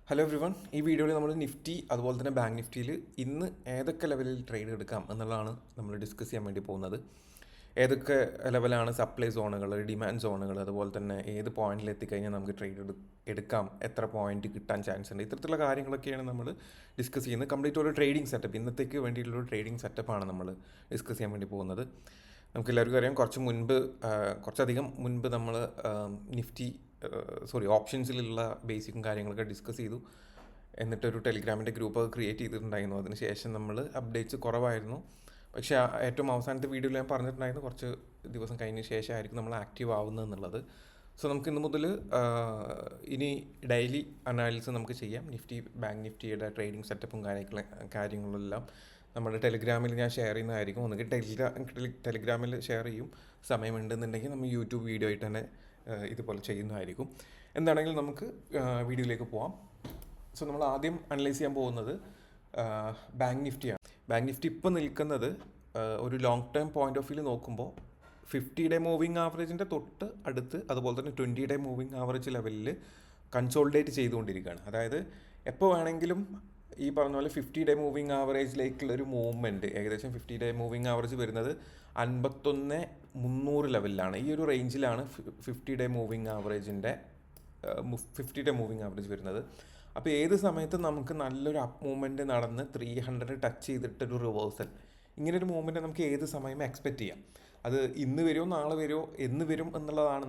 Hello every one. ഈ വീഡിയോയിൽ നമ്മൾ നിഫ്റ്റി അതുപോലെ തന്നെ ബാങ്ക് നിഫ്റ്റിയിൽ ഇന്ന് ഏതൊക്കെ ലെവലിൽ ട്രേഡ് എടുക്കാം എന്നുള്ളതാണ് നമ്മൾ ഡിസ്കസ് ചെയ്യാൻ വേണ്ടി പോകുന്നത്. ഏതൊക്കെ ലെവലാണ് സപ്ലൈ സോണുകൾ, ഡിമാൻഡ് സോണുകൾ, അതുപോലെ തന്നെ ഏത് പോയിന്റിൽ എത്തിക്കഴിഞ്ഞാൽ നമുക്ക് ട്രേഡ് എടുക്കാം, എത്ര പോയിന്റ് കിട്ടാൻ ചാൻസ് ഉണ്ട്, ഇത്തരത്തിലുള്ള കാര്യങ്ങളൊക്കെയാണ് നമ്മൾ ഡിസ്കസ് ചെയ്യുന്നത്. കംപ്ലീറ്റ് ഒരു ട്രേഡിംഗ് സെറ്റപ്പ്, ഇന്നത്തേക്ക് വേണ്ടിയിട്ടുള്ളൊരു ട്രേഡിംഗ് സെറ്റപ്പാണ് നമ്മൾ ഡിസ്കസ് ചെയ്യാൻ വേണ്ടി പോകുന്നത്. നമുക്ക് എല്ലാവർക്കും അറിയാം, കുറച്ചധികം മുൻപ് നമ്മൾ നിഫ്റ്റി ഓപ്ഷൻസിലുള്ള ബേസിക്കും കാര്യങ്ങളൊക്കെ ഡിസ്കസ് ചെയ്തു. എന്നിട്ടൊരു ടെലിഗ്രാമിൻ്റെ ഗ്രൂപ്പ് ക്രിയേറ്റ് ചെയ്തിട്ടുണ്ടായിരുന്നു. അതിനുശേഷം നമ്മൾ അപ്ഡേറ്റ്സ് കുറവായിരുന്നു. പക്ഷേ ഏറ്റവും അവസാനത്തെ വീഡിയോയിൽ ഞാൻ പറഞ്ഞിട്ടുണ്ടായിരുന്നു കുറച്ച് ദിവസം കഴിഞ്ഞ ശേഷമായിരിക്കും നമ്മൾ ആക്റ്റീവ് ആവുന്നതെന്നുള്ളത്. സോ നമുക്ക് ഇന്ന് മുതൽ ഇനി ഡെയിലി അനാലിസിസ് നമുക്ക് ചെയ്യാം. ബാങ്ക് നിഫ്റ്റിയുടെ ട്രേഡിംഗ് സെറ്റപ്പും കാര്യങ്ങളെല്ലാം നമ്മുടെ ടെലിഗ്രാമിൽ ഞാൻ ഷെയർ ചെയ്യുന്നതായിരിക്കും. ഒന്നുകിൽ ടെലിഗ്രാമിൽ ഷെയർ ചെയ്യും, സമയമുണ്ടെന്നുണ്ടെങ്കിൽ നമ്മൾ യൂട്യൂബ് വീഡിയോ ആയിട്ട് തന്നെ ഇതുപോലെ ചെയ്യുന്നതായിരിക്കും. എന്താണെങ്കിലും നമുക്ക് വീഡിയോയിലേക്ക് പോവാം. സോ നമ്മൾ ആദ്യം അനലൈസ് ചെയ്യാൻ പോകുന്നത് ബാങ്ക് നിഫ്റ്റിയാണ്. ബാങ്ക് നിഫ്റ്റി ഇപ്പോൾ നിൽക്കുന്നത് ഒരു long term point of view നോക്കുമ്പോൾ 50-ഡേ മൂവിങ് ആവറേജിൻ്റെ തൊട്ട് അടുത്ത്, അതുപോലെ തന്നെ 20-ഡേ മൂവിങ് ആവറേജ് ലെവലിൽ കൺസോൾഡേറ്റ് ചെയ്തുകൊണ്ടിരിക്കുകയാണ്. അതായത് എപ്പോൾ വേണമെങ്കിലും ഈ പറഞ്ഞ പോലെ 50-ഡേ മൂവിങ് ആവറേജിലേക്കുള്ളൊരു മൂവ്മെൻറ്റ്, ഏകദേശം 50-ഡേ മൂവിങ് ആവറേജ് വരുന്നത് 51,300 ലെവലിലാണ്. ഈ ഒരു റേഞ്ചിലാണ് 50-ഡേ മൂവിങ് ആവറേജ് വരുന്നത്. അപ്പോൾ ഏത് സമയത്ത് നമുക്ക് നല്ലൊരു അപ്പ് മൂവ്മെൻറ്റ് നടന്ന് 300 ടച്ച് ചെയ്തിട്ടൊരു റിവേഴ്സൽ, ഇങ്ങനൊരു മൂവ്മെൻറ്റ് നമുക്ക് ഏത് സമയം എക്സ്പെക്റ്റ് ചെയ്യാം. അത് ഇന്ന് വരുമോ നാളെ വരുമോ എന്ന് വരും എന്നുള്ളതാണ്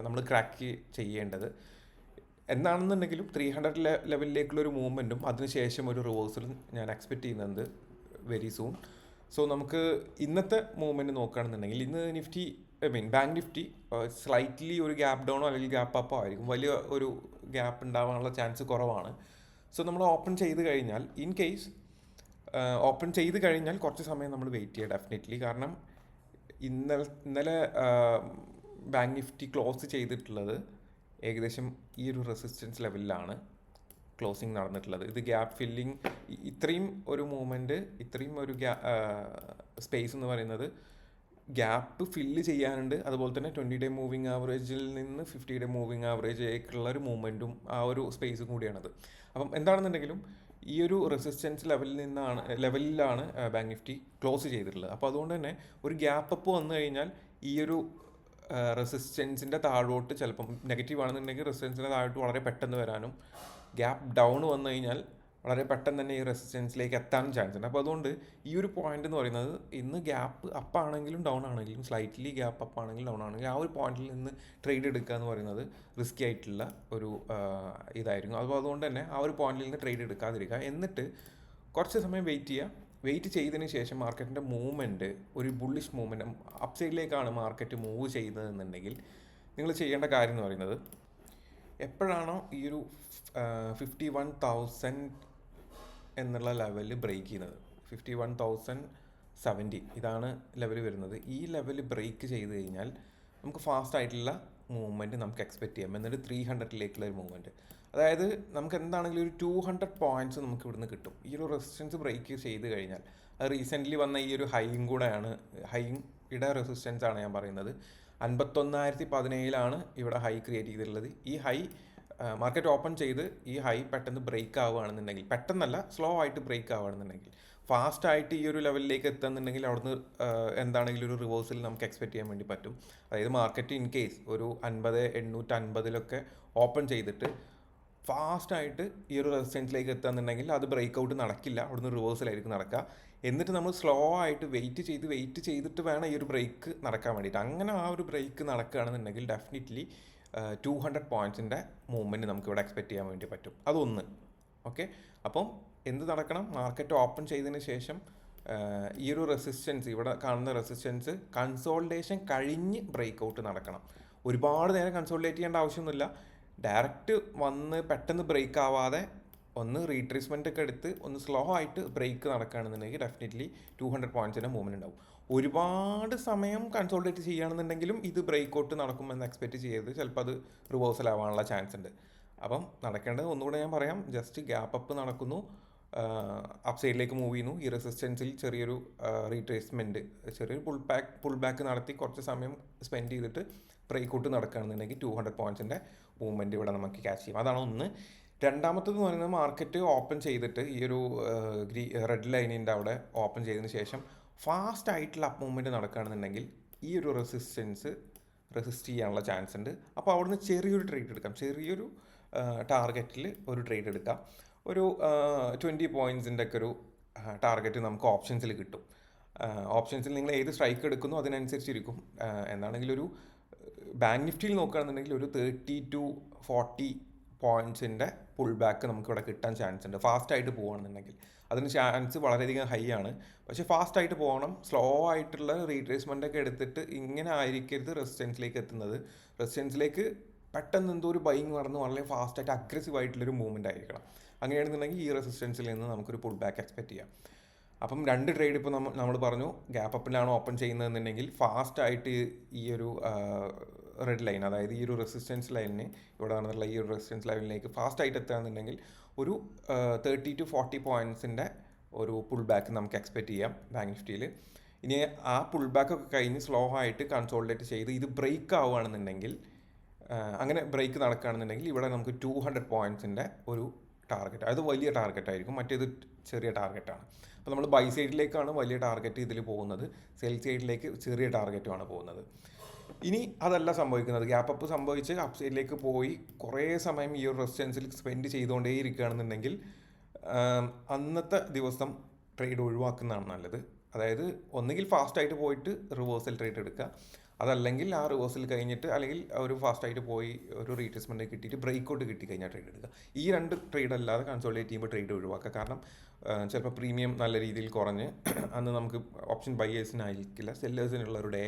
നമ്മൾ ക്രാക്ക് ചെയ്യേണ്ടത്. എന്താണെന്നുണ്ടെങ്കിലും 300 ലെവലിലേക്കുള്ളൊരു മൂവ്മെൻറ്റും അതിനുശേഷം ഒരു റിവേഴ്സലും ഞാൻ എക്സ്പെക്റ്റ് ചെയ്യുന്നത് വെരി സൂൺ. സോ നമുക്ക് ഇന്നത്തെ മൂവ്മെൻറ്റ് നോക്കുകയാണെന്നുണ്ടെങ്കിൽ ഇന്ന് ബാങ്ക് നിഫ്റ്റി സ്ലൈറ്റ്ലി ഒരു ഗ്യാപ്പ് ഡൗണോ അല്ലെങ്കിൽ ഗ്യാപ്പ് അപ്പോ ആയിരിക്കും. വലിയ ഒരു ഗ്യാപ്പ് ഉണ്ടാവാനുള്ള ചാൻസ് കുറവാണ്. സോ നമ്മൾ ഓപ്പൺ ചെയ്ത് കഴിഞ്ഞാൽ, കുറച്ച് സമയം നമ്മൾ വെയിറ്റ് ചെയ്യുക ഡെഫിനറ്റ്ലി. കാരണം ഇന്നലെ ബാങ്ക് നിഫ്റ്റി ക്ലോസ് ചെയ്തിട്ടുള്ളത് ഏകദേശം ഈ ഒരു റെസിസ്റ്റൻസ് ലെവലിലാണ് ക്ലോസിങ് നടന്നിട്ടുള്ളത്. ഇത് ഗ്യാപ്പ് ഫില്ലിങ്, ഇത്രയും ഒരു മൂവ്മെൻറ്റ്, ഇത്രയും ഒരു സ്പേസ് എന്ന് പറയുന്നത് ഗ്യാപ്പ് ഫില്ല് ചെയ്യാനുണ്ട്. അതുപോലെ തന്നെ 20-ഡേ മൂവിങ് ആവറേജിൽ നിന്ന് 50-ഡേ മൂവിങ് ആവറേജിലേക്കുള്ള ഒരു മൂവ്മെൻറ്റും ആ ഒരു സ്പേസും കൂടിയാണത്. അപ്പം എന്താണെന്നുണ്ടെങ്കിലും ഈ ഒരു റെസിസ്റ്റൻസ് ലെവലിലാണ് ബാങ്ക് നിഫ്റ്റി ക്ലോസ് ചെയ്തിട്ടുള്ളത്. അപ്പോൾ അതുകൊണ്ട് തന്നെ ഒരു ഗ്യാപ്പ് അപ്പ് വന്നു കഴിഞ്ഞാൽ ഈ ഒരു റെസിസ്റ്റൻസിൻ്റെ താഴോട്ട് ചിലപ്പം നെഗറ്റീവ് ആണെന്നുണ്ടെങ്കിൽ റെസിസ്റ്റൻസിൻ്റെ താഴോട്ട് വളരെ പെട്ടെന്ന് വരാനും, ഗ്യാപ്പ് ഡൗൺ വന്നു കഴിഞ്ഞാൽ വളരെ പെട്ടെന്ന് തന്നെ ഈ റെസിസ്റ്റൻസിലേക്ക് എത്താനും ചാൻസ് ഉണ്ട്. അപ്പോൾ അതുകൊണ്ട് ഈ ഒരു പോയിന്റ് എന്ന് പറയുന്നത്, ഇന്ന് ഗ്യാപ്പ് അപ്പ് ആണെങ്കിലും ഡൗൺ ആണെങ്കിലും, സ്ലൈറ്റ്ലി ഗ്യാപ്പ് അപ്പ് ആണെങ്കിലും ഡൗൺ ആണെങ്കിലും, ആ ഒരു പോയിന്റിൽ നിന്ന് ട്രേഡ് എടുക്കുക എന്ന് പറയുന്നത് റിസ്കി ആയിട്ടുള്ള ഒരു ഇതായിരിക്കും. അപ്പോൾ അതുകൊണ്ട് തന്നെ ആ ഒരു പോയിന്റിൽ നിന്ന് ട്രേഡ് എടുക്കാതിരിക്കുക. എന്നിട്ട് കുറച്ച് സമയം വെയിറ്റ് ചെയ്തതിന് ശേഷം മാർക്കറ്റിൻ്റെ മൂവ്മെൻറ്റ് ഒരു ബുള്ളിഷ് മൂവ്മെൻറ്റ്, അപ്പ് സൈഡിലേക്കാണ് മാർക്കറ്റ് മൂവ് ചെയ്യുന്നതെന്നുണ്ടെങ്കിൽ നിങ്ങൾ ചെയ്യേണ്ട കാര്യം എന്ന് പറയുന്നത്, എപ്പോഴാണോ ഈ ഒരു 51,000 എന്നുള്ള ലെവല് ബ്രേക്ക് ചെയ്യുന്നത്, 51,070 ഇതാണ് ലെവൽ വരുന്നത്. ഈ ലെവൽ ബ്രേക്ക് ചെയ്ത് കഴിഞ്ഞാൽ നമുക്ക് ഫാസ്റ്റ് ആയിട്ടുള്ള മൂവ്മെൻറ്റ് നമുക്ക് എക്സ്പെക്റ്റ് ചെയ്യാം. എന്നിട്ട് 300-ലേക്കുള്ള ഒരു മൂവ്മെൻറ്റ്, അതായത് നമുക്ക് എന്താണെങ്കിലും ഒരു 200 പോയിൻറ്റ്സ് നമുക്ക് ഇവിടുന്ന് കിട്ടും ഈ ഒരു റെസിസ്റ്റൻസ് ബ്രേക്ക് ചെയ്ത് കഴിഞ്ഞാൽ. അത് റീസെൻ്റ്ലി വന്ന ഈ ഒരു ഹൈയുടെ റെസിസ്റ്റൻസ് ആണ് ഞാൻ പറയുന്നത്. 51,017 ഇവിടെ ഹൈ ക്രിയേറ്റ് ചെയ്തിട്ടുള്ളത്. ഈ ഹൈ മാർക്കറ്റ് ഓപ്പൺ ചെയ്ത് ഈ ഹൈ പെട്ടെന്ന് ബ്രേക്ക് ആവുകയാണെന്നുണ്ടെങ്കിൽ, പെട്ടെന്നല്ല സ്ലോ ആയിട്ട് ബ്രേക്ക് ആവുകയാണെന്നുണ്ടെങ്കിൽ, ഫാസ്റ്റ് ആയിട്ട് ഈ ഒരു ലെവലിലേക്ക് എത്തുന്നുണ്ടെങ്കിൽ അവിടുന്ന് എന്താണെങ്കിലും ഒരു റിവേഴ്സൽ നമുക്ക് എക്സ്പെക്റ്റ് ചെയ്യാൻ വേണ്ടി പറ്റും. അതായത് മാർക്കറ്റ് ഇൻ കേസ് ഒരു 50,850 ഓപ്പൺ ചെയ്തിട്ട് ഫാസ്റ്റായിട്ട് ഈ ഒരു റെസിസ്റ്റൻസിലേക്ക് എത്തുകയെന്നുണ്ടെങ്കിൽ അത് ബ്രേക്ക് ഔട്ട് നടക്കില്ല, അവിടുന്ന് റിവേഴ്സലായിരിക്കും നടക്കുക. എന്നിട്ട് നമ്മൾ സ്ലോ ആയിട്ട് വെയിറ്റ് ചെയ്തിട്ട് വേണം ഈ ഒരു ബ്രേക്ക് നടക്കാൻ വേണ്ടിയിട്ട്. അങ്ങനെ ആ ഒരു ബ്രേക്ക് നടക്കുകയാണെന്നുണ്ടെങ്കിൽ ഡെഫിനറ്റ്ലി 200 പോയിൻറ്റ്സിൻ്റെ മൂവ്മെൻറ്റ് നമുക്കിവിടെ എക്സ്പെക്റ്റ് ചെയ്യാൻ വേണ്ടി പറ്റും. അതൊന്ന് ഓക്കെ. അപ്പം എന്ത് നടക്കണം, മാർക്കറ്റ് ഓപ്പൺ ചെയ്തതിന് ശേഷം ഈ ഒരു റെസിസ്റ്റൻസ്, ഇവിടെ കാണുന്ന റെസിസ്റ്റൻസ് കൺസോൾട്ടേഷൻ കഴിഞ്ഞ് ബ്രേക്ക് ഔട്ട് നടക്കണം. ഒരുപാട് നേരം കൺസോൾട്ടേറ്റ് ചെയ്യേണ്ട ആവശ്യമൊന്നുമില്ല. ഡയറക്റ്റ് വന്ന് പെട്ടെന്ന് ബ്രേക്ക് ആവാതെ ഒന്ന് റീട്രേസ്മെൻ്റ് ഒക്കെ എടുത്ത് ഒന്ന് സ്ലോ ആയിട്ട് ബ്രേക്ക് നടക്കുകയാണെന്നുണ്ടെങ്കിൽ ഡെഫിനറ്റ്ലി 200 പോയിൻറ്റ്സിൻ്റെ മൂവ്മെൻറ്റ് ഉണ്ടാവും. ഒരുപാട് സമയം കൺസോൾട്ടേറ്റ് ചെയ്യുകയാണെന്നുണ്ടെങ്കിലും ഇത് ബ്രേക്ക് ഔട്ട് നടക്കുമെന്ന് എക്സ്പെക്റ്റ് ചെയ്യരുത്. ചിലപ്പോൾ അത് റിവേഴ്സൽ ആവാനുള്ള ചാൻസ് ഉണ്ട്. അപ്പം നടക്കേണ്ടത് ഒന്നുകൂടെ ഞാൻ പറയാം, ജസ്റ്റ് ഗ്യാപ്പ് അപ്പ് നടക്കുന്നു, അപ്പ് സൈഡിലേക്ക് മൂവ് ചെയ്യുന്നു, ഈ റെസിസ്റ്റൻസിൽ ചെറിയൊരു റീട്രേസ്മെൻറ്റ്, ചെറിയൊരു പുൾ ബാക്ക് നടത്തി കുറച്ച് സമയം സ്പെൻഡ് ചെയ്തിട്ട് ബ്രേക്ക് ഔട്ട് നടക്കുകയാണെന്നുണ്ടെങ്കിൽ 200 പോയിൻറ്റ്സിൻ്റെ മൂവ്മെൻറ്റ് ഇവിടെ നമുക്ക് ക്യാച്ച് ചെയ്യും. അതാണ് ഒന്ന്. രണ്ടാമത്തേന്ന് പറയുന്നത് മാർക്കറ്റ് ഓപ്പൺ ചെയ്തിട്ട് ഈ ഒരു റെഡ് ലൈനിൻ്റെ അവിടെ ഓപ്പൺ ചെയ്തതിന് ശേഷം ഫാസ്റ്റ് ആയിട്ടുള്ള അപ്പ് മൂവ്മെൻറ്റ് നടക്കുകയാണെന്നുണ്ടെങ്കിൽ ഈ ഒരു റെസിസ്റ്റ് ചെയ്യാനുള്ള ചാൻസ് ഉണ്ട്. അപ്പോൾ അവിടുന്ന് ചെറിയൊരു ട്രേഡ് എടുക്കാം, ചെറിയൊരു ടാർഗറ്റിൽ ഒരു ട്രേഡ് എടുക്കാം. ഒരു 20 പോയിൻറ്റ്സിൻ്റെ ഒക്കെ ഒരു ടാർഗറ്റ് നമുക്ക് ഓപ്ഷൻസിൽ കിട്ടും. ഓപ്ഷൻസിൽ നിങ്ങൾ ഏത് സ്ട്രൈക്ക് എടുക്കുന്നോ അതിനനുസരിച്ചിരിക്കും. എന്താണെങ്കിലും ഒരു ബാങ്ക് നിഫ്റ്റിയിൽ നോക്കുകയാണെന്നുണ്ടെങ്കിൽ ഒരു 30 to 40 പോയിൻറ്റ്സിൻ്റെ പുൾ ബാക്ക് നമുക്കിവിടെ കിട്ടാൻ ചാൻസ് ഉണ്ട് ഫാസ്റ്റായിട്ട് പോകുകയാണെന്നുണ്ടെങ്കിൽ. അതിന് ചാൻസ് വളരെയധികം ഹൈ ആണ്. പക്ഷേ ഫാസ്റ്റായിട്ട് പോകണം. സ്ലോ ആയിട്ടുള്ള റീട്രേസ്മെൻ്റ് ഒക്കെ എടുത്തിട്ട് ഇങ്ങനെ ആയിരിക്കരുത് റെസിസ്റ്റൻസിലേക്ക് എത്തുന്നത്. റെസിസ്റ്റൻസിലേക്ക് പെട്ടെന്ന് എന്തോ ഒരു ബൈങ് നടന്ന് വളരെ ഫാസ്റ്റായിട്ട് അഗ്രസീവ് ആയിട്ടുള്ളൊരു മൂവ്മെൻ്റ് ആയിരിക്കണം. അങ്ങനെയാണെന്നുണ്ടെങ്കിൽ ഈ റെസിസ്റ്റൻസിൽ നിന്ന് നമുക്കൊരു പുൾ ബാക്ക് എക്സ്പെക്റ്റ് ചെയ്യാം. അപ്പം 2 ട്രേഡ് ഇപ്പോൾ നമ്മൾ പറഞ്ഞു, ഗ്യാപ്പ് അപ്പിലാണ് ഓപ്പൺ ചെയ്യുന്നതെന്നുണ്ടെങ്കിൽ ഫാസ്റ്റായിട്ട് ഈ ഒരു റെഡ് ലൈൻ, അതായത് ഈ ഒരു റെസിസ്റ്റൻസ് ലൈനിന് ഇവിടെ നടന്നുള്ള ഈ ഒരു റെസിസ്റ്റൻസ് ലൈനിലേക്ക് ഫാസ്റ്റായിട്ട് എത്തുകയാണെന്നുണ്ടെങ്കിൽ ഒരു 30 to 40 പോയിൻറ്റ്സിൻ്റെ ഒരു പുൾ ബാക്ക് നമുക്ക് എക്സ്പെക്റ്റ് ചെയ്യാം ബാങ്ക് നിഫ്റ്റിയിൽ. ഇനി ആ പുൾ ബാക്ക് ഒക്കെ കഴിഞ്ഞ് സ്ലോ ആയിട്ട് കൺസോളിഡേറ്റ് ചെയ്ത് ഇത് ബ്രേക്ക് ആവുകയാണെന്നുണ്ടെങ്കിൽ, അങ്ങനെ ബ്രേക്ക് നടക്കുകയാണെന്നുണ്ടെങ്കിൽ ഇവിടെ നമുക്ക് 200 പോയിൻറ്റ്സിൻ്റെ ഒരു ടാർഗറ്റ്, അത് വലിയ ടാർഗറ്റ് ആയിരിക്കും, മറ്റേത് ചെറിയ ടാർഗറ്റാണ്. അപ്പോൾ നമ്മൾ ബൈ സൈഡിലേക്കാണ് വലിയ ടാർഗറ്റ് ഇതിൽ പോകുന്നത്, സെൽ സൈഡിലേക്ക് ചെറിയ ടാർഗറ്റുമാണ് പോകുന്നത്. ഇനി അതല്ല സംഭവിക്കുന്നത്, ഗ്യാപ്പ് അപ്പ് സംഭവിച്ച് അപ്പ് സൈഡിലേക്ക് പോയി കുറേ സമയം ഈ ഒരു റെസിസ്റ്റൻസിൽ സ്പെൻഡ് ചെയ്തുകൊണ്ടേ ഇരിക്കുകയാണെന്നുണ്ടെങ്കിൽ അന്നത്തെ ദിവസം ട്രേഡ് ഒഴിവാക്കുന്നതാണ് നല്ലത്. അതായത് ഒന്നുകിൽ ഫാസ്റ്റായിട്ട് പോയിട്ട് റിവേഴ്സൽ ട്രേഡ് എടുക്കുക, അതല്ലെങ്കിൽ ആ റിവേഴ്സൽ കഴിഞ്ഞിട്ട് അല്ലെങ്കിൽ ഒരു ഫാസ്റ്റായിട്ട് പോയി ഒരു റീട്രേസ്മെൻറ്റ് കിട്ടിയിട്ട് ബ്രേക്കൗട്ട് കിട്ടിക്കഴിഞ്ഞാൽ ട്രേഡ് എടുക്കുക. ഈ 2 ട്രേഡ് അല്ലാതെ കൺസോളിഡേറ്റ് ചെയ്യുമ്പോൾ ട്രേഡ് ഒഴിവാക്കുക. കാരണം ചിലപ്പോൾ പ്രീമിയം നല്ല രീതിയിൽ കുറഞ്ഞ് അന്ന് നമുക്ക് ഓപ്ഷൻ ബയേഴ്സിനായിരിക്കില്ല, സെല്ലേഴ്സിനുള്ള ഒരു ഡേ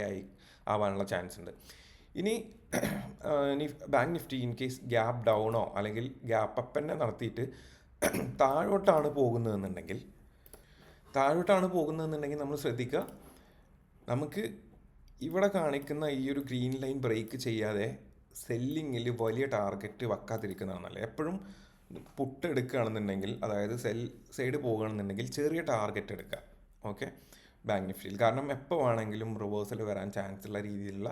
ആവാനുള്ള ചാൻസ് ഉണ്ട്. ഇനി bank Nifty in case gap ഡൗണോ അല്ലെങ്കിൽ ഗ്യാപ്പ് അപ്പ് തന്നെ നടത്തിയിട്ട് താഴോട്ടാണ് പോകുന്നതെന്നുണ്ടെങ്കിൽ നമ്മൾ ശ്രദ്ധിക്കുക, നമുക്ക് ഇവിടെ കാണിക്കുന്ന ഈ ഒരു ഗ്രീൻ ലൈൻ ബ്രേക്ക് ചെയ്യാതെ സെല്ലിങ്ങിൽ വലിയ ടാർഗറ്റ് വെക്കാതിരിക്കുന്നതാണ് നല്ലത്. എപ്പോഴും പുട്ട് എടുക്കുകയാണെന്നുണ്ടെങ്കിൽ, അതായത് സെൽ സൈഡ് പോകുകയാണെന്നുണ്ടെങ്കിൽ ചെറിയ ടാർഗറ്റ് എടുക്കുക. ഓക്കെ, ബാങ്ക് നിഫ്റ്റിയിൽ. കാരണം എപ്പോൾ വേണമെങ്കിലും റിവേഴ്സൽ വരാൻ ചാൻസ് ഉള്ള രീതിയിലുള്ള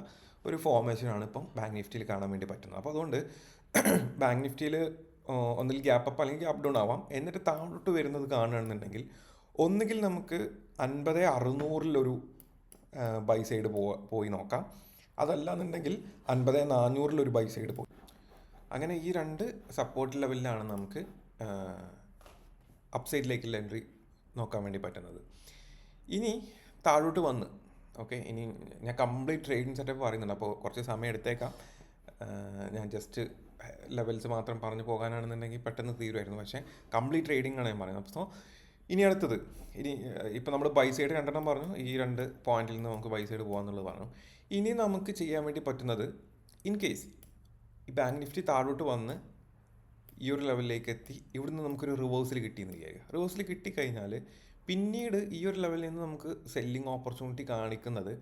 ഒരു ഫോർമേഷനാണ് ഇപ്പം ബാങ്ക് നിഫ്റ്റിയിൽ കാണാൻ വേണ്ടി പറ്റുന്നത്. അപ്പോൾ അതുകൊണ്ട് ബാങ്ക് നിഫ്റ്റിയിൽ ഒന്നിൽ ഗ്യാപ്പ് അപ്പ് അല്ലെങ്കിൽ ഗ്യാപ്പ് ഡൗൺ ആവാം. എന്നിട്ട് താഴോട്ട് വരുന്നത് കാണുകയാണെന്നുണ്ടെങ്കിൽ ഒന്നുകിൽ നമുക്ക് 50,600 ബൈ സൈഡ് പോയി നോക്കാം, അതല്ലാന്നുണ്ടെങ്കിൽ 50,400 ബൈ സൈഡ് പോയി. അങ്ങനെ ഈ 2 സപ്പോർട്ട് ലെവലിലാണ് നമുക്ക് അപ്പ് സൈഡിലേക്കുള്ള എൻട്രി നോക്കാൻ വേണ്ടി പറ്റുന്നത്. ഇനി താഴോട്ട് വന്ന് ഇനി ഞാൻ കംപ്ലീറ്റ് ട്രേഡിംഗ് സെറ്റപ്പ് പറയുന്നുണ്ട്, അപ്പോൾ കുറച്ച് സമയം എടുത്തേക്കാം. ഞാൻ ജസ്റ്റ് ലെവൽസ് മാത്രം പറഞ്ഞു പോകാനാണെന്നുണ്ടെങ്കിൽ പെട്ടെന്ന് തീരുമായിരുന്നു. പക്ഷേ കംപ്ലീറ്റ് ട്രേഡിംഗ് ആണ് ഞാൻ പറയുന്നത്. അപ്പോൾ ഇനി അടുത്തത്, ഇപ്പോൾ നമ്മൾ ബൈ സൈഡ് 2 പറഞ്ഞു, ഈ 2 പോയിന്റിൽ നിന്ന് നമുക്ക് ബൈ സൈഡ് പോകാമെന്നുള്ളത് പറഞ്ഞു. ഇനി നമുക്ക് ചെയ്യാൻ വേണ്ടി പറ്റുന്നത്, ഇൻ കേസ് ഈ ബാങ്ക് നിഫ്റ്റി താഴോട്ട് വന്ന് ഈ ഒരു ലെവലിലേക്ക് എത്തി ഇവിടുന്ന് നമുക്കൊരു റിവേഴ്സൽ കിട്ടിയെന്ന് വിചാരിക്കുക. റിവേഴ്സൽ കിട്ടിക്കഴിഞ്ഞാൽ പിന്നീട് ഈ ഒരു ലെവലിൽ നിന്ന് നമുക്ക് സെല്ലിംഗ് ഓപ്പർച്യൂണിറ്റി കാണിക്കുന്നത്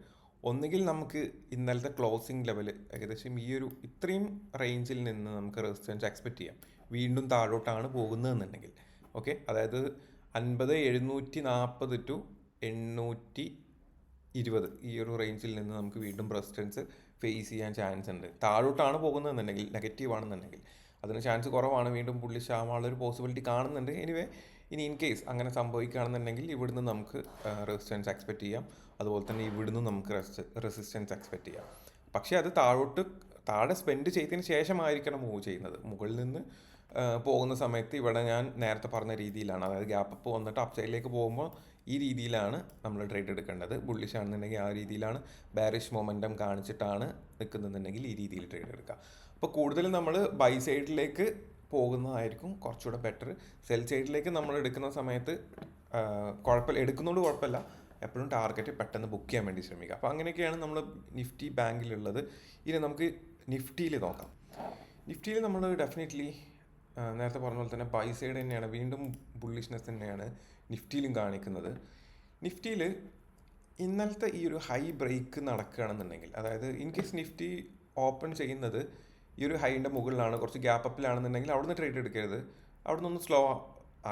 ഒന്നുകിൽ നമുക്ക് ഇന്നലത്തെ ക്ലോസിംഗ് ലെവൽ ഏകദേശം ഈ ഒരു ഇത്രയും റേഞ്ചിൽ നിന്ന് നമുക്ക് റെസിസ്റ്റൻസ് എക്സ്പെക്റ്റ് ചെയ്യാം. വീണ്ടും താഴോട്ടാണ് പോകുന്നതെന്നുണ്ടെങ്കിൽ അതായത് 50,740 to 820 ഈ ഒരു റേഞ്ചിൽ നിന്ന് നമുക്ക് വീണ്ടും റെസിസ്റ്റൻസ് ഫേസ് ചെയ്യാൻ ചാൻസ് ഉണ്ട്. താഴോട്ടാണ് പോകുന്നതെന്നുണ്ടെങ്കിൽ, നെഗറ്റീവ് ആണെന്നുണ്ടെങ്കിൽ അതിന് ചാൻസ് കുറവാണ്, വീണ്ടും പുള്ളിഷ് ആവാനുള്ളൊരു പോസിബിലിറ്റി കാണുന്നുണ്ട്. എനിവേ, ഇനി ഇൻ കേസ് അങ്ങനെ സംഭവിക്കുകയാണെന്നുണ്ടെങ്കിൽ ഇവിടുന്ന് നമുക്ക് റെസിസ്റ്റൻസ് എക്സ്പെക്റ്റ് ചെയ്യാം, അതുപോലെ തന്നെ ഇവിടുന്ന് നമുക്ക് റെസിസ്റ്റൻസ് എക്സ്പെക്റ്റ് ചെയ്യാം. പക്ഷേ അത് താഴെ സ്പെൻഡ് ചെയ്തതിന് ശേഷമായിരിക്കണം മൂവ് ചെയ്യുന്നത്. മുകളിൽ നിന്ന് പോകുന്ന സമയത്ത് ഇവിടെ ഞാൻ നേരത്തെ പറഞ്ഞ രീതിയിലാണ്, അതായത് ഗ്യാപ്പ് അപ്പ് വന്നിട്ട് അപ്പ് സൈഡിലേക്ക് പോകുമ്പോൾ ഈ രീതിയിലാണ് നമ്മൾ ട്രേഡ് എടുക്കേണ്ടത്. ബുള്ളിഷ് ആണെന്നുണ്ടെങ്കിൽ ആ രീതിയിലാണ്, ബാരിഷ് മൊമെൻറ്റം കാണിച്ചിട്ടാണ് നിൽക്കുന്നതെന്നുണ്ടെങ്കിൽ ഈ രീതിയിൽ ട്രേഡ് എടുക്കുക. അപ്പോൾ കൂടുതലും നമ്മൾ ബൈ സൈഡിലേക്ക് പോകുന്നതായിരിക്കും കുറച്ചുകൂടെ ബെറ്റർ. സെൽ സൈഡിലേക്ക് നമ്മൾ എടുക്കുന്ന സമയത്ത് എടുക്കുന്നതുകൊണ്ട് കുഴപ്പമില്ല, എപ്പോഴും ടാർഗറ്റ് പെട്ടെന്ന് ബുക്ക് ചെയ്യാൻ വേണ്ടി ശ്രമിക്കുക. അപ്പോൾ അങ്ങനെയൊക്കെയാണ് നമ്മൾ നിഫ്റ്റി ബാങ്കിലുള്ളത്. ഇനി നമുക്ക് നിഫ്റ്റിയിൽ നോക്കാം. നിഫ്റ്റിയിൽ നമ്മൾ ഡെഫിനറ്റ്ലി നേരത്തെ പറഞ്ഞ പോലെ തന്നെ ബൈ സൈഡ് തന്നെയാണ്, വീണ്ടും ബുള്ളിഷ്നെസ് തന്നെയാണ് നിഫ്റ്റിയിലും കാണിക്കുന്നത്. നിഫ്റ്റിയിൽ ഇന്നലത്തെ ഈ ഒരു ഹൈ ബ്രേക്ക് നടക്കുകയാണെന്നുണ്ടെങ്കിൽ, അതായത് ഇൻ കേസ് നിഫ്റ്റി ഓപ്പൺ ചെയ്യുന്നത് ഈ ഒരു ഹൈൻ്റെ മുകളിലാണ്, കുറച്ച് ഗ്യാപ്പ് അപ്പിലാണെന്നുണ്ടെങ്കിൽ അവിടുന്ന് ട്രേഡ് എടുക്കരുത്, അവിടുന്ന് ഒന്ന് സ്ലോ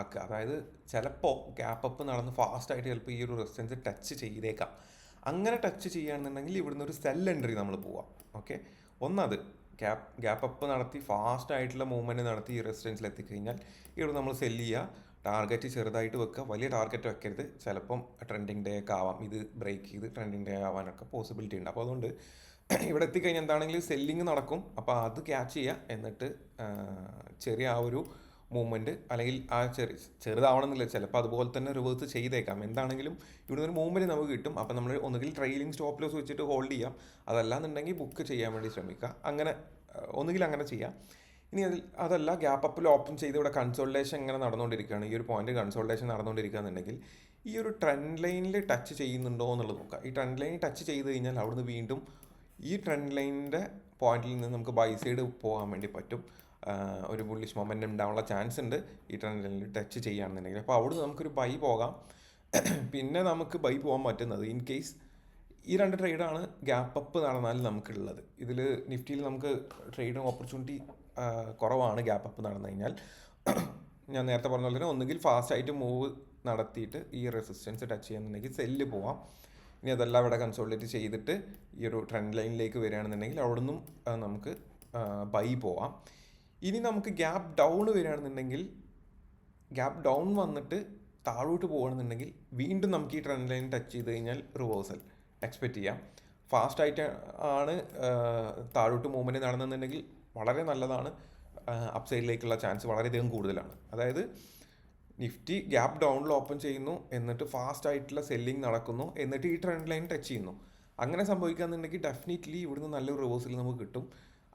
ആക്കുക. അതായത് ചിലപ്പോൾ ഗ്യാപ്പ് അപ്പ് നടന്ന് ഫാസ്റ്റായിട്ട് ചിലപ്പോൾ ഈ ഒരു റെസിസ്റ്റൻസ് ടച്ച് ചെയ്തേക്കാം. അങ്ങനെ ടച്ച് ചെയ്യുകയാണെന്നുണ്ടെങ്കിൽ ഇവിടുന്ന് ഒരു സെൽ എൻട്രി നമ്മൾ പോവാം. ഒന്നത് ഗ്യാപ്പ് അപ്പ് നടത്തി ഫാസ്റ്റ് ആയിട്ടുള്ള മൂവ്മെൻറ്റ് നടത്തി ഈ റെസിസ്റ്റൻസിൽ എത്തിക്കഴിഞ്ഞാൽ ഇവിടെ നമ്മൾ സെല്ല് ചെയ്യുക. ടാർഗറ്റ് ചെറുതായിട്ട് വെക്കുക, വലിയ ടാർഗറ്റ് വെക്കരുത്. ചിലപ്പം ട്രെൻഡിങ് ഡേ ഒക്കെ ആവാം, ഇത് ബ്രേക്ക് ചെയ്ത് ട്രെൻഡിങ് ഡേ ആവാനൊക്കെ പോസിബിലിറ്റി ഉണ്ട്. അപ്പോൾ അതുകൊണ്ട് ഇവിടെ എത്തിക്കഴിഞ്ഞാൽ എന്താണെങ്കിലും സെല്ലിങ് നടക്കും. അപ്പോൾ അത് ക്യാച്ച് ചെയ്യുക. എന്നിട്ട് ചെറിയ ആ ഒരു മൂവ്മെൻറ്റ് അല്ലെങ്കിൽ ആ ചെറുതാവണമെന്നില്ല, ചിലപ്പോൾ അതുപോലെ തന്നെ റിവേഴ്സ് ചെയ്തേക്കാം. എന്താണെങ്കിലും ഇവിടെ ഒരു മൂവ്മെൻറ്റ് നമുക്ക് കിട്ടും. അപ്പോൾ നമ്മൾ ഒന്നുകിൽ ട്രെയിലിംഗ് സ്റ്റോപ്പ് ലോസ് വെച്ചിട്ട് ഹോൾഡ് ചെയ്യാം, അതല്ലാന്നുണ്ടെങ്കിൽ ബുക്ക് ചെയ്യാൻ വേണ്ടി ശ്രമിക്കുക. അങ്ങനെ ഒന്നുകിൽ അങ്ങനെ ചെയ്യാം. ഇനി അതല്ല ഗ്യാപ്പ് അപ്പിൽ ഓപ്പൺ ചെയ്ത് ഇവിടെ കൺസോൾട്ടേഷൻ ഇങ്ങനെ നടന്നുകൊണ്ടിരിക്കുകയാണ്, ഈ ഒരു പോയിന്റ് കൺസോൾട്ടേഷൻ നടന്നുകൊണ്ടിരിക്കുകയാണെന്നുണ്ടെങ്കിൽ ഈ ഒരു ട്രെൻഡ് ലൈനിൽ ടച്ച് ചെയ്യുന്നുണ്ടോ എന്നുള്ളത് നോക്കുക. ഈ ട്രെൻഡ് ലൈനിൽ ടച്ച് ചെയ്ത് കഴിഞ്ഞാൽ അവിടുന്ന് വീണ്ടും ഈ ട്രെൻഡ് ലൈനിൻ്റെ പോയിന്റിൽ നിന്ന് നമുക്ക് ബൈ സൈഡ് പോകാൻ വേണ്ടി പറ്റും. ഒരു ബുള്ളിഷ് മൊമെൻറ്റം ഉണ്ടാവാനുള്ള ചാൻസ് ഉണ്ട് ഈ ട്രെൻഡ് ലൈനിൽ ടച്ച് ചെയ്യുകയാണെന്നുണ്ടെങ്കിൽ. അപ്പോൾ അവിടുന്ന് നമുക്കൊരു ബൈ പോകാം. പിന്നെ നമുക്ക് ബൈ പോകാൻ പറ്റുന്നത് ഇൻ കേസ് ഈ രണ്ട് ട്രേഡാണ് ഗ്യാപ്പ് അപ്പ് നടന്നാൽ നമുക്കുള്ളത്. ഇതിൽ നിഫ്റ്റിയിൽ നമുക്ക് ട്രേഡിങ് ഓപ്പർച്യൂണിറ്റി കുറവാണ് ഗ്യാപ്പ് അപ്പ് നടന്നു കഴിഞ്ഞാൽ. ഞാൻ നേരത്തെ പറഞ്ഞ പോലെ തന്നെ ഒന്നുകിൽ ഫാസ്റ്റായിട്ട് മൂവ് നടത്തിയിട്ട് ഈ റെസിസ്റ്റൻസ് ടച്ച് ചെയ്യുന്നുണ്ടെങ്കിൽ സെല്ല് പോവാം. ഇനി അതെല്ലാം ഇവിടെ കൺസോൾട്ടേറ്റ് ചെയ്തിട്ട് ഈ ഒരു ട്രെൻഡ് ലൈനിലേക്ക് വരികയാണെന്നുണ്ടെങ്കിൽ അവിടെ നിന്നും നമുക്ക് ബൈ പോവാം. ഇനി നമുക്ക് ഗ്യാപ്പ് ഡൗൺ വരികയാണെന്നുണ്ടെങ്കിൽ ഗ്യാപ്പ് ഡൗൺ വന്നിട്ട് താഴോട്ട് പോകുകയാണെന്നുണ്ടെങ്കിൽ വീണ്ടും നമുക്ക് ഈ ട്രെൻഡ് ലൈൻ ടച്ച് ചെയ്ത് കഴിഞ്ഞാൽ റിവേഴ്സൽ എക്സ്പെക്റ്റ് ചെയ്യാം. ഫാസ്റ്റായിട്ട് ആണ് താഴോട്ട് മൂവ്മെൻറ്റ് നടന്നെന്നുണ്ടെങ്കിൽ വളരെ നല്ലതാണ്. അപ്സൈഡിലേക്കുള്ള ചാൻസ് വളരെയധികം കൂടുതലാണ്. അതായത് നിഫ്റ്റി ഗ്യാപ്പ് ഡൗണിൽ ഓപ്പൺ ചെയ്യുന്നു, എന്നിട്ട് ഫാസ്റ്റ് ആയിട്ടുള്ള സെല്ലിംഗ് നടക്കുന്നു, എന്നിട്ട് ഈ ട്രെൻഡ് ലൈൻ ടച്ച് ചെയ്യുന്നു. അങ്ങനെ സംഭവിക്കുകയെന്നുണ്ടെങ്കിൽ ഡെഫിനറ്റ്ലി ഇവിടുന്ന് നല്ലൊരു റിവേഴ്സൽ നമുക്ക് കിട്ടും.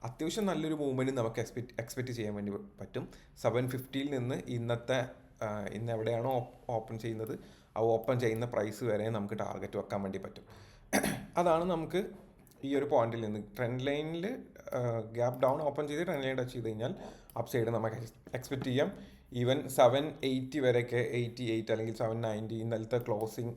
അത്യാവശ്യം നല്ലൊരു മൂവ്മെൻറ്റ് നമുക്ക് എക്സ്പെക്റ്റ് ചെയ്യാൻ വേണ്ടി പറ്റും. 750 നിന്ന് ഇന്ന് എവിടെയാണോ ഓപ്പൺ ചെയ്യുന്നത് ആ ഓപ്പൺ ചെയ്യുന്ന പ്രൈസ് വരെ നമുക്ക് ടാർഗറ്റ് വെക്കാൻ വേണ്ടി പറ്റും. അതാണ് നമുക്ക് ഈ ഒരു പോയിന്റിൽ നിന്ന് ട്രെൻഡ് ലൈനിൽ ഗ്യാപ്പ് ഡൗൺ ഓപ്പൺ ചെയ്ത് ട്രെൻഡ് ലൈൻ ടച്ച് ചെയ്ത് കഴിഞ്ഞാൽ അപ്പ് സൈഡ് നമുക്ക് എക്സ്പെക്റ്റ് ചെയ്യാം. ഈവൻ 780 വരെയൊക്കെ, 88 അല്ലെങ്കിൽ 790 ഇന്നലത്തെ ക്ലോസിങ്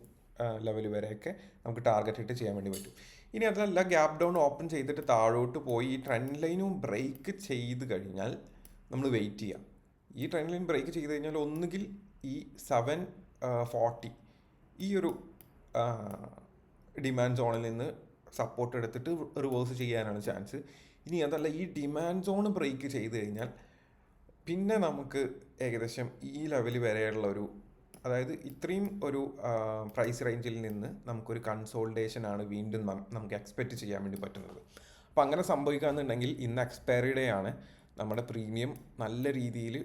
ലെവൽ വരെയൊക്കെ നമുക്ക് ടാർഗറ്റ് ഇട്ട് ചെയ്യാൻ വേണ്ടി പറ്റും. ഇനി അതല്ല ഗ്യാപ്പ് ഡൗൺ ഓപ്പൺ ചെയ്തിട്ട് താഴോട്ട് പോയി ഈ ട്രെൻഡ് ലൈനും ബ്രേക്ക് ചെയ്ത് കഴിഞ്ഞാൽ നമ്മൾ വെയിറ്റ് ചെയ്യാം. ഈ ട്രെൻഡ് ലൈൻ ബ്രേക്ക് ചെയ്ത് കഴിഞ്ഞാൽ ഒന്നുകിൽ ഈ 740 ഈ ഒരു ഡിമാൻഡ് സോണിൽ നിന്ന് സപ്പോർട്ട് എടുത്തിട്ട് റിവേഴ്സ് ചെയ്യാനാണ് ചാൻസ്. ഇനി അതല്ല ഈ ഡിമാൻഡ് സോൺ ബ്രേക്ക് ചെയ്ത് കഴിഞ്ഞാൽ പിന്നെ നമുക്ക് ഏകദേശം ഈ ലെവൽ വരെയുള്ള ഒരു, അതായത് ഇത്രയും ഒരു പ്രൈസ് റേഞ്ചിൽ നിന്ന് നമുക്കൊരു കൺസോൾട്ടേഷനാണ് വീണ്ടും നമുക്ക് എക്സ്പെക്റ്റ് ചെയ്യാൻ വേണ്ടി പറ്റുന്നത്. അപ്പോൾ അങ്ങനെ സംഭവിക്കുകയെന്നുണ്ടെങ്കിൽ ഇന്ന് എക്സ്പയറി ഡേ ആണ്, നമ്മുടെ പ്രീമിയം നല്ല രീതിയിൽ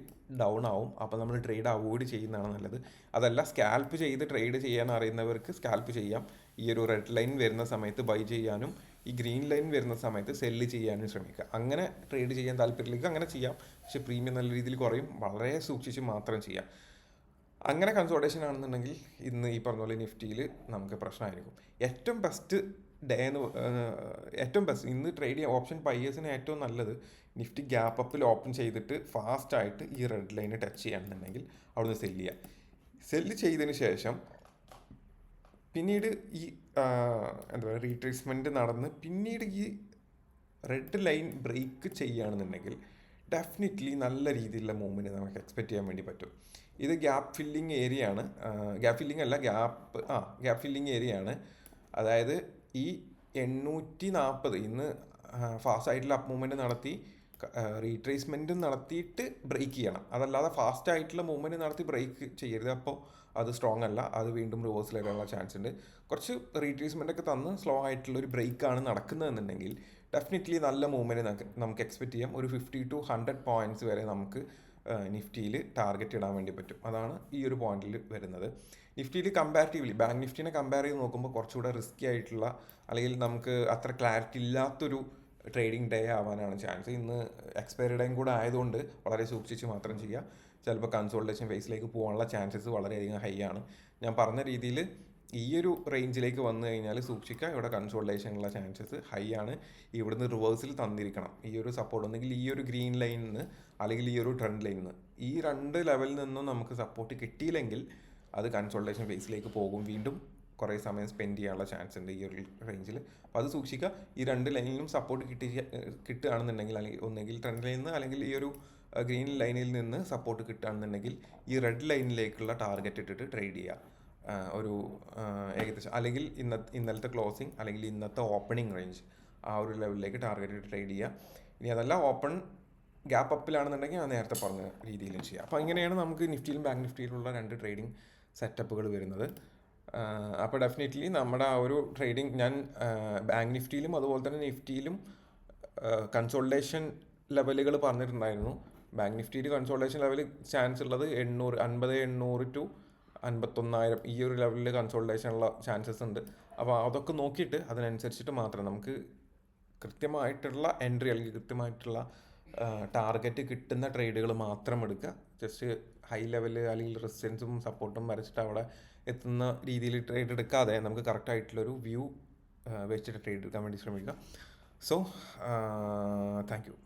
ഡൗൺ ആവും. അപ്പോൾ നമ്മൾ ട്രേഡ് അവോയ്ഡ് ചെയ്യുന്നതാണ് നല്ലത്. അതല്ല സ്കാൽപ്പ് ചെയ്ത് ട്രേഡ് ചെയ്യാൻ അറിയുന്നവർക്ക് സ്കാൽപ്പ് ചെയ്യാം. ഈ ഒരു റെഡ് ലൈൻ വരുന്ന സമയത്ത് ബൈ ചെയ്യാനും ഈ ഗ്രീൻ ലൈൻ വരുന്ന സമയത്ത് സെല്ല് ചെയ്യാനും ശ്രമിക്കുക. അങ്ങനെ ട്രേഡ് ചെയ്യാൻ താല്പര്യമില്ലെങ്കിൽ അങ്ങനെ ചെയ്യാം. പക്ഷേ പ്രീമിയം നല്ല രീതിയിൽ കുറയും. വളരെ സൂക്ഷിച്ച് മാത്രം ചെയ്യാം. അങ്ങനെ കൺസോൾട്ടേഷൻ ആണെന്നുണ്ടെങ്കിൽ ഇന്ന് ഈ പറഞ്ഞ പോലെ നിഫ്റ്റിയിൽ നമുക്ക് പ്രശ്നമായിരിക്കും. ഏറ്റവും ബെസ്റ്റ് ഇന്ന് ട്രേഡ് ചെയ്യാൻ ഓപ്ഷൻ ബയേഴ്സിന് ഏറ്റവും നല്ലത് നിഫ്റ്റി ഗ്യാപ്പ് അപ്പിൽ ഓപ്പൺ ചെയ്തിട്ട് ഫാസ്റ്റായിട്ട് ഈ റെഡ് ലൈന് ടച്ച് ചെയ്യുകയാണെന്നുണ്ടെങ്കിൽ അവിടുന്ന് സെല്ല് ചെയ്യുക. സെല്ല് ചെയ്തതിന് ശേഷം പിന്നീട് ഈ എന്താ പറയുക റീട്രേസ്മെൻറ്റ് നടന്ന് പിന്നീട് ഈ റെഡ് ലൈൻ ബ്രേക്ക് ചെയ്യുകയാണെന്നുണ്ടെങ്കിൽ ഡെഫിനറ്റ്ലി നല്ല രീതിയിലുള്ള മൂവ്മെൻറ്റ് നമുക്ക് എക്സ്പെക്റ്റ് ചെയ്യാൻ വേണ്ടി പറ്റും. ഇത് ഗ്യാപ്പ് ഫില്ലിംഗ് ഏരിയ ആണ്. ഗ്യാപ്പ് ഫില്ലിംഗ് ഏരിയ ആണ്. അതായത് ഈ 840 ഇന്ന് ഫാസ്റ്റ് ആയിട്ടുള്ള അപ്പ് മൂവ്മെൻറ്റ് നടത്തി റീട്രേസ്മെൻറ്റും നടത്തിയിട്ട് ബ്രേക്ക് ചെയ്യണം. അതല്ലാതെ ഫാസ്റ്റ് ആയിട്ടുള്ള മൂവ്മെൻറ്റ് നടത്തി ബ്രേക്ക് ചെയ്യരുത്. അപ്പോൾ അത് സ്ട്രോങ് അല്ല, അത് വീണ്ടും റിവേഴ്സൽ വരാനുള്ള ചാൻസ് ഉണ്ട്. കുറച്ച് റീട്രേസ്മെൻ്റ് ഒക്കെ തന്ന് സ്ലോ ആയിട്ടുള്ളൊരു ബ്രേക്കാണ് നടക്കുന്നതെന്നുണ്ടെങ്കിൽ ഡെഫിനറ്റ്ലി നല്ല മൂവ്മെൻറ്റ് നമുക്ക് എക്സ്പെക്റ്റ് ചെയ്യാം. ഒരു 50 to 100 പോയിൻറ്റ്സ് വരെ നമുക്ക് നിഫ്റ്റിയിൽ ടാർഗറ്റ് ഇടാൻ വേണ്ടി പറ്റും. അതാണ് ഈ ഒരു പോയിന്റിൽ വരുന്നത്. നിഫ്റ്റിയിൽ കമ്പാരിറ്റീവ്ലി ബാങ്ക് നിഫ്റ്റിനെ കമ്പയർ ചെയ്ത് നോക്കുമ്പോൾ കുറച്ചുകൂടെ റിസ്ക്കി ആയിട്ടുള്ള അല്ലെങ്കിൽ നമുക്ക് അത്ര ക്ലാരിറ്റി ഇല്ലാത്തൊരു ട്രേഡിംഗ് ഡേ ആവാനാണ് ചാൻസ്. ഇന്ന് എക്സ്പയറി ഡേയും കൂടെ ആയതുകൊണ്ട് വളരെ സൂക്ഷിച്ച് മാത്രം ചെയ്യുക. ചിലപ്പോൾ കൺസോൾട്ടേഷൻ ഫേസിലേക്ക് പോകാനുള്ള ചാൻസസ് വളരെയധികം ഹൈ ആണ്. ഞാൻ പറഞ്ഞ രീതിയിൽ ഈ ഒരു റേഞ്ചിലേക്ക് വന്നു കഴിഞ്ഞാൽ സൂക്ഷിക്കുക. ഇവിടെ കൺസോൾട്ടേഷനുള്ള ചാൻസസ് ഹൈ ആണ്. ഇവിടുന്ന് റിവേഴ്സിൽ തന്നിരിക്കണം ഈ ഒരു സപ്പോർട്ട്. ഒന്നെങ്കിൽ ഈ ഒരു ഗ്രീൻ ലൈനിൽ നിന്ന് അല്ലെങ്കിൽ ഈ ഒരു ട്രെൻഡ് ലൈനിൽ നിന്ന്, ഈ രണ്ട് ലെവലിൽ നിന്നും നമുക്ക് സപ്പോർട്ട് കിട്ടിയില്ലെങ്കിൽ അത് കൺസോൾട്ടേഷൻ ഫേസിലേക്ക് പോകും. വീണ്ടും കുറേ സമയം സ്പെൻഡ് ചെയ്യാനുള്ള ചാൻസ് ഉണ്ട് ഈ ഒരു റേഞ്ചിൽ. അപ്പോൾ അത് സൂക്ഷിക്കുക. ഈ രണ്ട് ലൈനിലും സപ്പോർട്ട് കിട്ടുകയാണെന്നുണ്ടെങ്കിൽ അല്ലെങ്കിൽ ഒന്നെങ്കിൽ ട്രെൻഡ് ലൈനിൽ നിന്ന് അല്ലെങ്കിൽ ഈ ഒരു ഗ്രീൻ ലൈനിൽ നിന്ന് സപ്പോർട്ട് കിട്ടുകയാണെന്നുണ്ടെങ്കിൽ ഈ റെഡ് ലൈനിലേക്കുള്ള ടാർഗറ്റ് ഇട്ടിട്ട് ട്രേഡ് ചെയ്യുക. ഒരു ഏകദേശം അല്ലെങ്കിൽ ഇന്നലത്തെ ക്ലോസിങ് അല്ലെങ്കിൽ ഇന്നത്തെ ഓപ്പണിംഗ് റേഞ്ച് ആ ഒരു ലെവലിലേക്ക് ടാർഗറ്റ് ട്രേഡ് ചെയ്യുക. ഇനി അതല്ല ഓപ്പൺ ഗ്യാപ്പ് അപ്പിലാണെന്നുണ്ടെങ്കിൽ ഞാൻ നേരത്തെ പറഞ്ഞ രീതിയിലും ചെയ്യാം. അപ്പോൾ ഇങ്ങനെയാണ് നമുക്ക് നിഫ്റ്റിയിലും ബാങ്ക് നിഫ്റ്റിയിലുള്ള 2 ട്രേഡിംഗ് സെറ്റപ്പുകൾ വരുന്നത്. അപ്പോൾ ഡെഫിനറ്റ്ലി നമ്മുടെ ആ ഒരു ട്രേഡിംഗ് ഞാൻ ബാങ്ക് നിഫ്റ്റിയിലും അതുപോലെ തന്നെ നിഫ്റ്റിയിലും കൺസോൾട്ടേഷൻ ലെവലുകൾ പറഞ്ഞിട്ടുണ്ടായിരുന്നു. ബാങ്ക് നിഫ്റ്റിയിൽ കൺസോൾട്ടേഷൻ ലെവൽ ചാൻസ് ഉള്ളത് 800 ടു 51,000 ഈ ഒരു ലെവലിൽ കൺസോൾട്ടേഷൻ ഉള്ള ചാൻസസ് ഉണ്ട്. അപ്പോൾ അതൊക്കെ നോക്കിയിട്ട് അതിനനുസരിച്ചിട്ട് മാത്രം നമുക്ക് കൃത്യമായിട്ടുള്ള എൻട്രി അല്ലെങ്കിൽ കൃത്യമായിട്ടുള്ള ടാർഗറ്റ് കിട്ടുന്ന ട്രേഡുകൾ മാത്രം എടുക്കുക. ജസ്റ്റ് ഹൈ ലെവൽ അല്ലെങ്കിൽ റെസിസ്റ്റൻസും സപ്പോർട്ടും വരച്ചിട്ട് അവിടെ എത്തുന്ന രീതിയിൽ ട്രേഡ് എടുക്കാതെ നമുക്ക് കറക്റ്റായിട്ടുള്ളൊരു വ്യൂ വെച്ചിട്ട് ട്രേഡ് എടുക്കാൻ വേണ്ടി ശ്രമിക്കുക. So thank you.